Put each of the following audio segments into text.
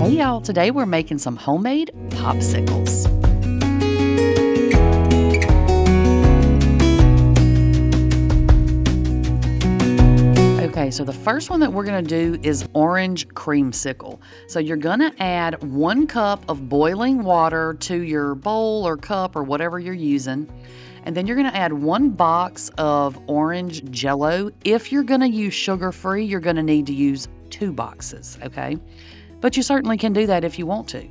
Hey y'all, today we're making some homemade popsicles. Okay, so the first one that we're going to do is orange creamsicle. So you're going to add 1 cup of boiling water to your bowl or cup or whatever you're using. And then you're going to add 1 box of orange Jello. If you're going to use sugar-free, you're going to need to use 2 boxes, okay? But you certainly can do that if you want to.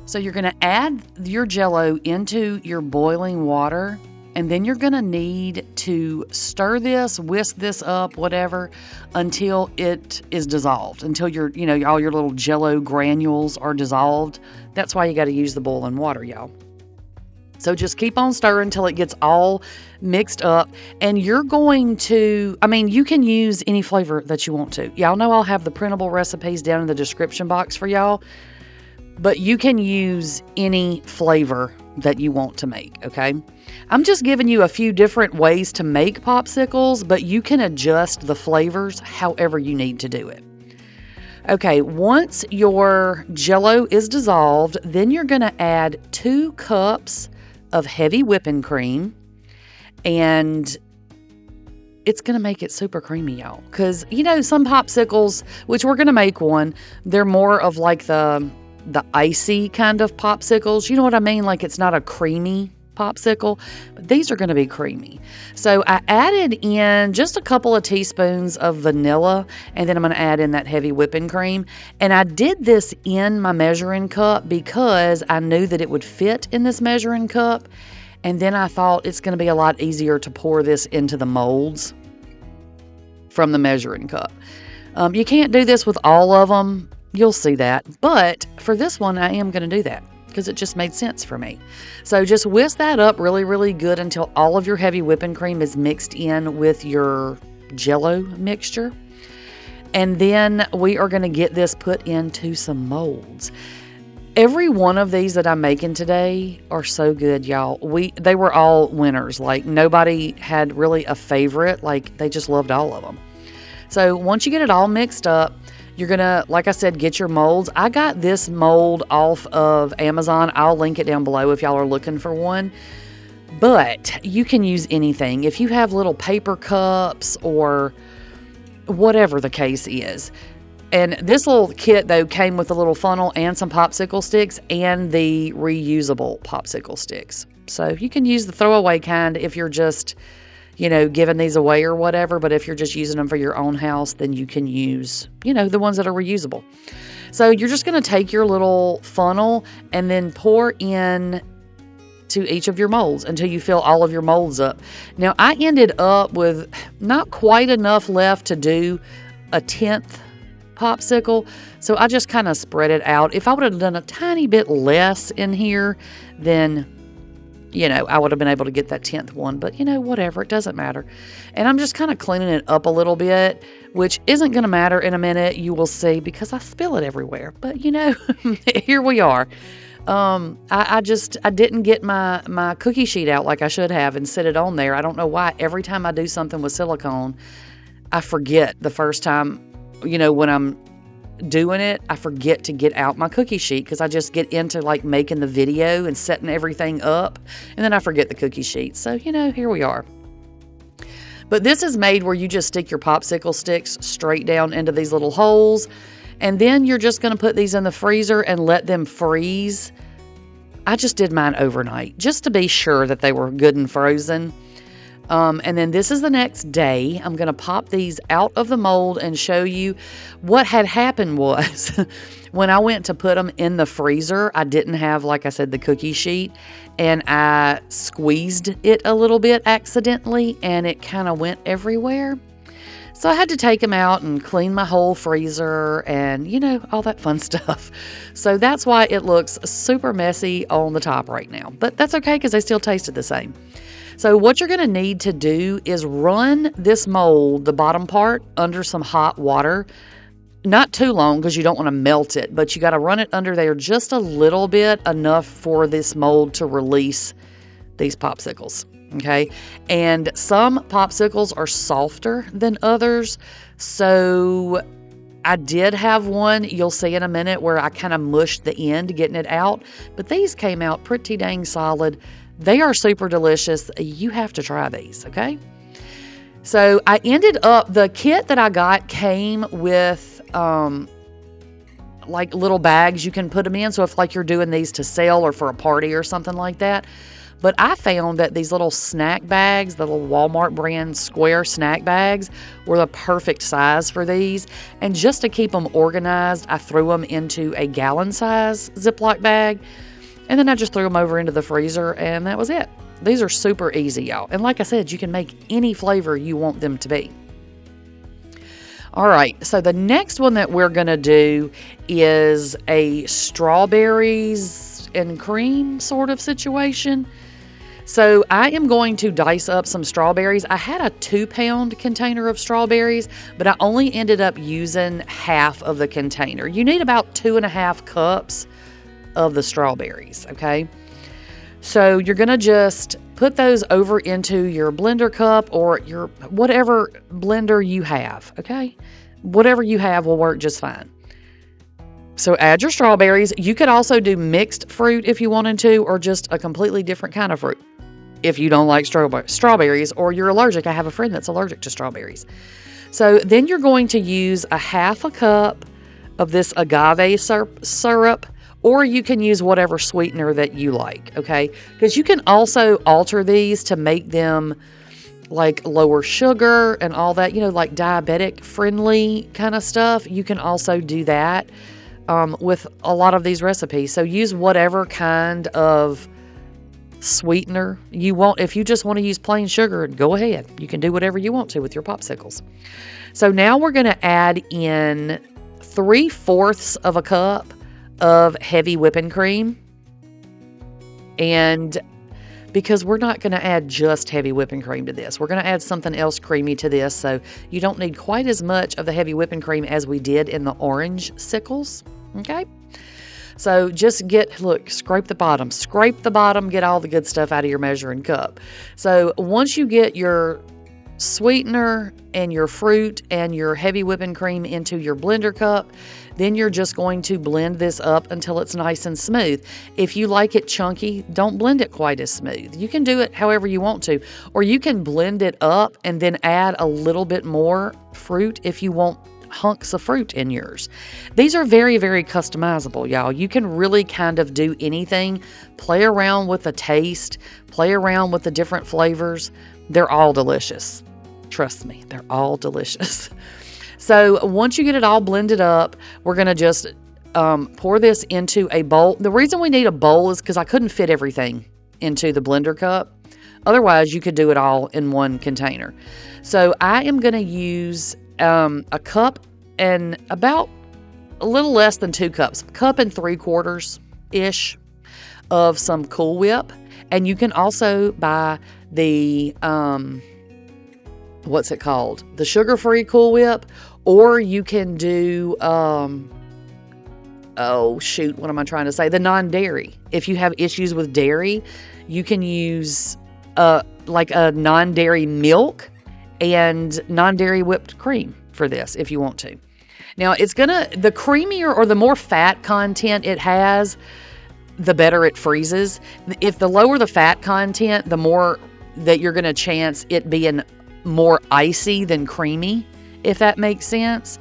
So you're going to add your Jello into your boiling water, and then you're going to need to stir this, whisk this up, whatever, until it is dissolved, until all your little Jello granules are dissolved. That's why you got to use the boiling water, y'all. So just keep on stirring until it gets all mixed up. And you're going to, you can use any flavor that you want to. Y'all know I'll have the printable recipes down in the description box for y'all. But you can use any flavor that you want to make, okay? I'm just giving you a few different ways to make popsicles, but you can adjust the flavors however you need to do it. Okay, once your Jello is dissolved, then you're going to add 2 cups of heavy whipping cream, and it's going to make it super creamy, y'all. Because, some popsicles, which we're going to make one, they're more of like the icy kind of popsicles. You know what I mean? Like it's not a creamy popsicle, but these are going to be creamy. So I added in just a couple of teaspoons of vanilla, and then I'm going to add in that heavy whipping cream. And I did this in my measuring cup because I knew that it would fit in this measuring cup. And then I thought it's going to be a lot easier to pour this into the molds from the measuring cup. You can't do this with all of them. You'll see that. But for this one, I am going to do that, because it just made sense for me. So just whisk that up really, really good until all of your heavy whipping cream is mixed in with your Jello mixture. And then we are going to get this put into some molds. Every one of these that I'm making today are so good, y'all. They were all winners. Like nobody had really a favorite. Like they just loved all of them. So once you get it all mixed up, you're going to, like I said, get your molds. I got this mold off of Amazon. I'll link it down below if y'all are looking for one. But you can use anything. If you have little paper cups or whatever the case is. And this little kit, though, came with a little funnel and some popsicle sticks and the reusable popsicle sticks. So you can use the throwaway kind if you're just giving these away or whatever. But if you're just using them for your own house, then you can use, the ones that are reusable. So you're just going to take your little funnel and then pour in to each of your molds until you fill all of your molds up. Now, I ended up with not quite enough left to do a 10th popsicle. So I just kind of spread it out. If I would have done a tiny bit less in here, then I would have been able to get that 10th one, but whatever, it doesn't matter. And I'm just kind of cleaning it up a little bit, which isn't going to matter in a minute. You will see, because I spill it everywhere, but here we are. I didn't get my cookie sheet out like I should have and set it on there. I don't know why. Every time I do something with silicone, I forget the first time, when I'm doing it, I forget to get out my cookie sheet because I just get into like making the video and setting everything up, and then I forget the cookie sheet. So, here we are. But this is made where you just stick your popsicle sticks straight down into these little holes, and then you're just going to put these in the freezer and let them freeze. I just did mine overnight just to be sure that they were good and frozen. And then this is the next day. I'm going to pop these out of the mold and show you what had happened was when I went to put them in the freezer, I didn't have, like I said, the cookie sheet, and I squeezed it a little bit accidentally, and it kind of went everywhere. So I had to take them out and clean my whole freezer and, all that fun stuff. So that's why it looks super messy on the top right now. But that's okay because they still tasted the same. So what you're going to need to do is run this mold, the bottom part, under some hot water. Not too long because you don't want to melt it, but you got to run it under there just a little bit, enough for this mold to release these popsicles. Okay. And some popsicles are softer than others. So I did have one, you'll see in a minute, where I kind of mushed the end getting it out, but these came out pretty dang solid. They are super delicious. You have to try these, okay? So I ended up, the kit that I got came with like little bags you can put them in. So if like you're doing these to sell or for a party or something like that. But I found that these little snack bags, the little Walmart brand square snack bags, were the perfect size for these. And just to keep them organized, I threw them into a gallon size Ziploc bag. And then I just threw them over into the freezer, and that was it. These are super easy, y'all. And like I said, you can make any flavor you want them to be. All right, so the next one that we're going to do is a strawberries and cream sort of situation. So I am going to dice up some strawberries. I had a 2-pound container of strawberries, but I only ended up using half of the container. You need about 2.5 cups of the strawberries, okay? So you're going to just put those over into your blender cup or your whatever blender you have, okay? Whatever you have will work just fine. So add your strawberries. You could also do mixed fruit if you wanted to, or just a completely different kind of fruit if you don't like strawberries or you're allergic. I have a friend that's allergic to strawberries. So then you're going to use a 1/2 cup of this agave syrup, or you can use whatever sweetener that you like, okay? Because you can also alter these to make them like lower sugar and all that, you know, like diabetic friendly kind of stuff. You can also do that with a lot of these recipes. So use whatever kind of sweetener you want. If you just want to use plain sugar, go ahead. You can do whatever you want to with your popsicles. So now we're going to add in 3/4 of a cup of heavy whipping cream. And because we're not going to add just heavy whipping cream to this, we're going to add something else creamy to this. So you don't need quite as much of the heavy whipping cream as we did in the orange sickles. Okay. So just scrape the bottom, get all the good stuff out of your measuring cup. So once you get your sweetener and your fruit and your heavy whipping cream into your blender cup, then you're just going to blend this up until it's nice and smooth. If you like it chunky, don't blend it quite as smooth. You can do it however you want to, or you can blend it up and then add a little bit more fruit if you want hunks of fruit in yours. These are very, very customizable, y'all. You can really kind of do anything. Play around with the taste, play around with the different flavors. They're all delicious. Trust me, they're all delicious. So once you get it all blended up, we're going to just pour this into a bowl. The reason we need a bowl is because I couldn't fit everything into the blender cup. Otherwise, you could do it all in one container. So I am going to use a cup and about a little less than 2 cups, 1 3/4-ish of some Cool Whip. And you can also buy the, what's it called? The sugar-free Cool Whip, or you can do, oh shoot, what am I trying to say? The non-dairy. If you have issues with dairy, you can use like a non-dairy milk and non-dairy whipped cream for this if you want to. Now the creamier or the more fat content it has, the better it freezes. If the lower the fat content, the more that you're going to chance it being more icy than creamy, if that makes sense.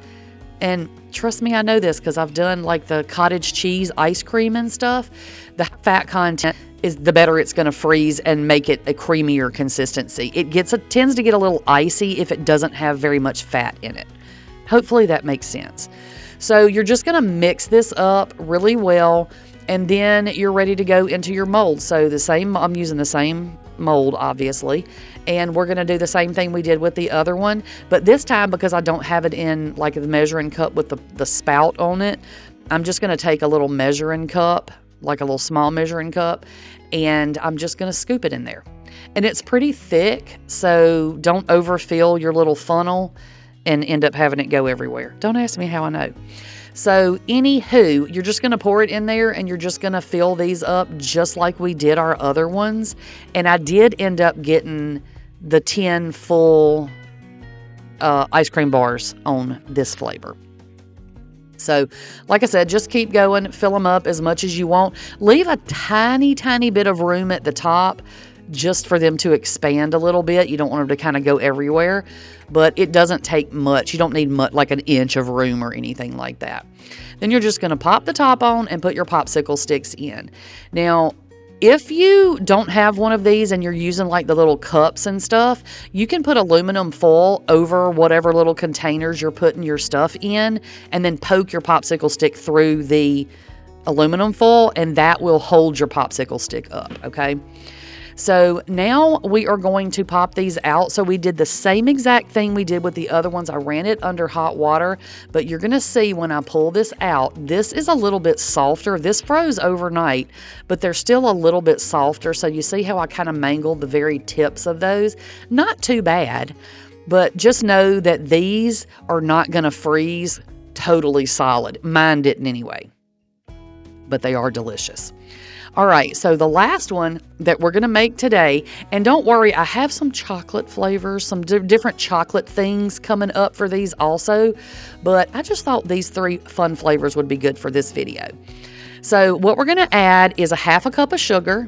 And trust me, I know this because I've done like the cottage cheese ice cream and stuff. The fat content is the better it's going to freeze and make it a creamier consistency. It tends to get a little icy if it doesn't have very much fat in it. Hopefully that makes sense. So you're just going to mix this up really well, and then you're ready to go into your mold. So I'm using the same mold, obviously, and we're going to do the same thing we did with the other one, but this time, because I don't have it in like the measuring cup with the spout on it, I'm just going to take a little measuring cup, like a little small measuring cup, and I'm just going to scoop it in there. And it's pretty thick, so don't overfill your little funnel and end up having it go everywhere. Don't ask me how I know. So anywho, you're just going to pour it in there, and you're just going to fill these up just like we did our other ones. And I did end up getting the 10 full ice cream bars on this flavor. So, like I said, just keep going, fill them up as much as you want. Leave a tiny, tiny bit of room at the top just for them to expand a little bit. You don't want them to kind of go everywhere, but it doesn't take much. You don't need much, like an inch of room or anything like that. Then you're just going to pop the top on and put your popsicle sticks in. Now, if you don't have one of these and you're using like the little cups and stuff, you can put aluminum foil over whatever little containers you're putting your stuff in and then poke your popsicle stick through the aluminum foil, and that will hold your popsicle stick up, okay? So now we are going to pop these out. So we did the same exact thing we did with the other ones. I ran it under hot water, but you're going to see when I pull this out, this is a little bit softer. This froze overnight, but they're still a little bit softer. So you see how I kind of mangled the very tips of those? Not too bad, but just know that these are not going to freeze totally solid. Mine didn't anyway, but they are delicious. All right, so the last one that we're going to make today, and don't worry, I have some chocolate flavors, some different chocolate things coming up for these also, but I just thought these 3 fun flavors would be good for this video. So what we're going to add is a half a cup of sugar,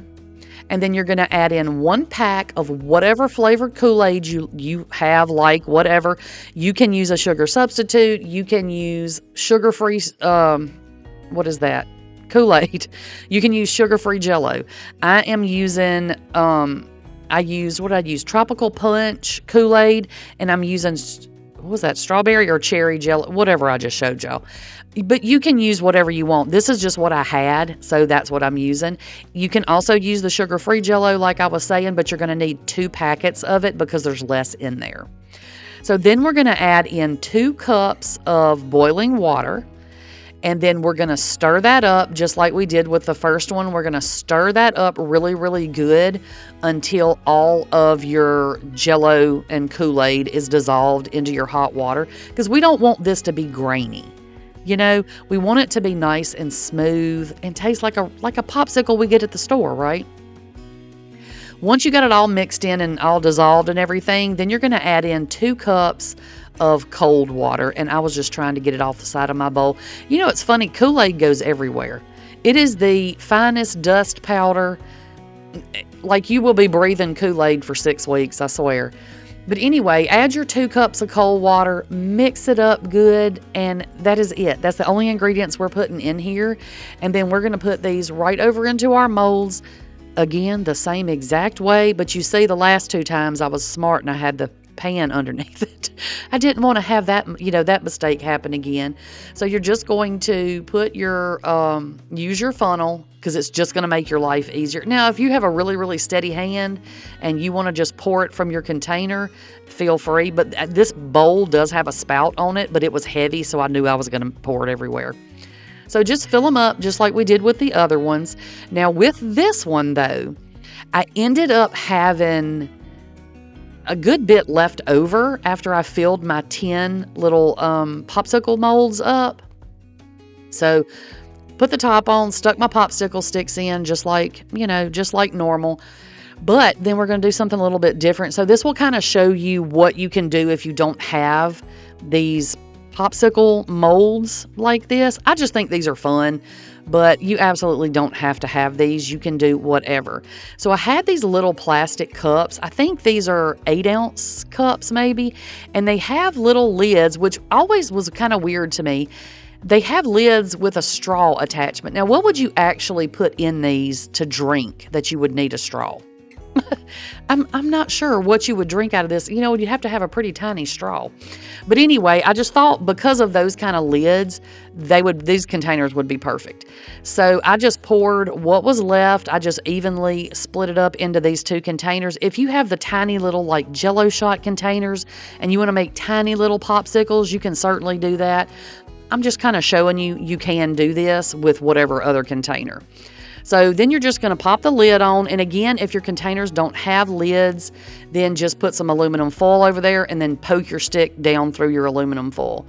and then you're going to add in 1 pack of whatever flavored Kool-Aid you have, like whatever. You can use a sugar substitute. You can use sugar-free, what is that? Kool-Aid. You can use sugar-free Jello. I am using, I used Tropical Punch Kool-Aid, and I'm using, what was that, strawberry or cherry Jello, whatever I just showed y'all. But you can use whatever you want. This is just what I had, so that's what I'm using. You can also use the sugar-free Jello like I was saying, but you're going to need 2 packets of it because there's less in there. So then we're going to add in 2 cups of boiling water. And then we're going to stir that up just like we did with the first one. We're going to stir that up really, really good until all of your Jello and Kool-Aid is dissolved into your hot water, because we don't want this to be grainy. You know, we want it to be nice and smooth and taste like a popsicle we get at the store, right? Once you got it all mixed in and all dissolved and everything, then you're going to add in 2 cups of cold water, and I was just trying to get it off the side of my bowl. You know, it's funny, Kool-Aid goes everywhere. It is the finest dust powder. Like, you will be breathing Kool-Aid for 6 weeks, I swear. But anyway, add your 2 cups of cold water, mix it up good, and that is it. That's the only ingredients we're putting in here. And then we're going to put these right over into our molds. Again, the same exact way, but you see the last 2 times I was smart and I had the pan underneath it. I didn't want to have that, that mistake happen again. So you're just going to put your, use your funnel, because it's just going to make your life easier. Now, if you have a really, really steady hand and you want to just pour it from your container, feel free. But this bowl does have a spout on it, but it was heavy, so I knew I was going to pour it everywhere. So just fill them up just like we did with the other ones. Now with this one though, I ended up having a good bit left over after I filled my 10 little popsicle molds up. So put the top on, stuck my popsicle sticks in just like, just like normal. But then we're going to do something a little bit different. So this will kind of show you what you can do if you don't have these popsicle molds like this. I just think these are fun, but you absolutely don't have to have these. You can do whatever. So I had these little plastic cups. I think these are 8-ounce cups maybe, and they have little lids, which always was kind of weird to me. They have lids with a straw attachment. Now, what would you actually put in these to drink that you would need a straw? I'm not sure what you would drink out of this. You'd have to have a pretty tiny straw. But anyway, I just thought because of those kind of lids, these containers would be perfect. So I just poured what was left. I just evenly split it up into these 2 containers. If you have the tiny little like Jello shot containers and you want to make tiny little popsicles, you can certainly do that. I'm just kind of showing you can do this with whatever other container. So then you're just going to pop the lid on. And again, if your containers don't have lids, then just put some aluminum foil over there and then poke your stick down through your aluminum foil.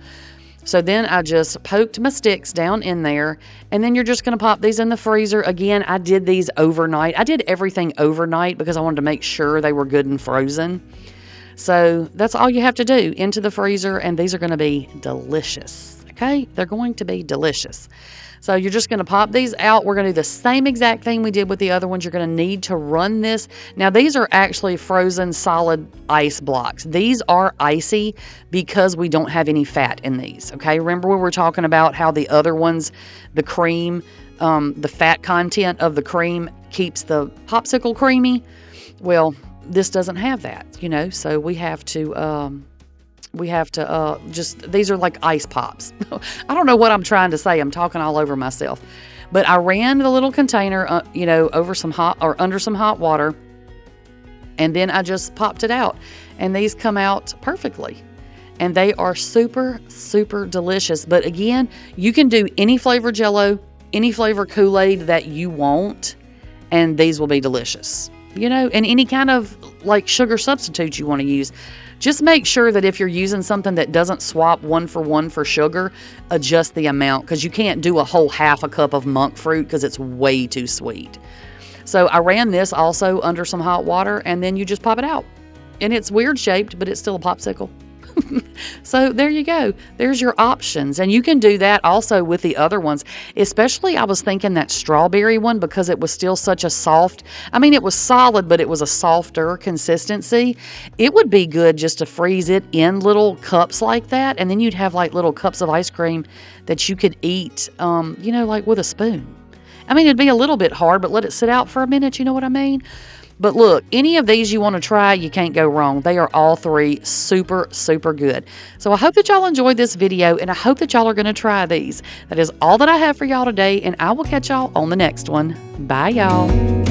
So then I just poked my sticks down in there, and then you're just going to pop these in the freezer. Again, I did these overnight. I did everything overnight because I wanted to make sure they were good and frozen. So that's all you have to do, into the freezer, and these are going to be delicious. I Okay, they're going to be delicious. So you're just going to pop these out. We're going to do the same exact thing we did with the other ones. You're going to need to run this. Now, these are actually frozen solid ice blocks. These are icy because we don't have any fat in these. Okay, remember we were talking about how the other ones, the cream, the fat content of the cream keeps the popsicle creamy? Well, this doesn't have that, so we have to just, these are like ice pops. I don't know what I'm trying to say. I'm talking all over myself. But I ran the little container, over some hot or under some hot water, and then I just popped it out. And these come out perfectly. And they are super, super delicious. But again, you can do any flavor Jell-O, any flavor Kool-Aid that you want, and these will be delicious. And any kind of like sugar substitute you want to use. Just make sure that if you're using something that doesn't swap 1 for sugar, adjust the amount, because you can't do a whole half a cup of monk fruit because it's way too sweet. So I ran this also under some hot water, and then you just pop it out. And it's weird shaped, but it's still a popsicle. So there you go. There's your options. And you can do that also with the other ones. Especially I was thinking that strawberry one, because it was still such a soft, it was solid, but it was a softer consistency. It would be good just to freeze it in little cups like that. And then you'd have like little cups of ice cream that you could eat, like with a spoon. It'd be a little bit hard, but let it sit out for a minute. You know what I mean? But look, any of these you want to try, you can't go wrong. They are all three super, super good. So I hope that y'all enjoyed this video, and I hope that y'all are going to try these. That is all that I have for y'all today, and I will catch y'all on the next one. Bye, y'all.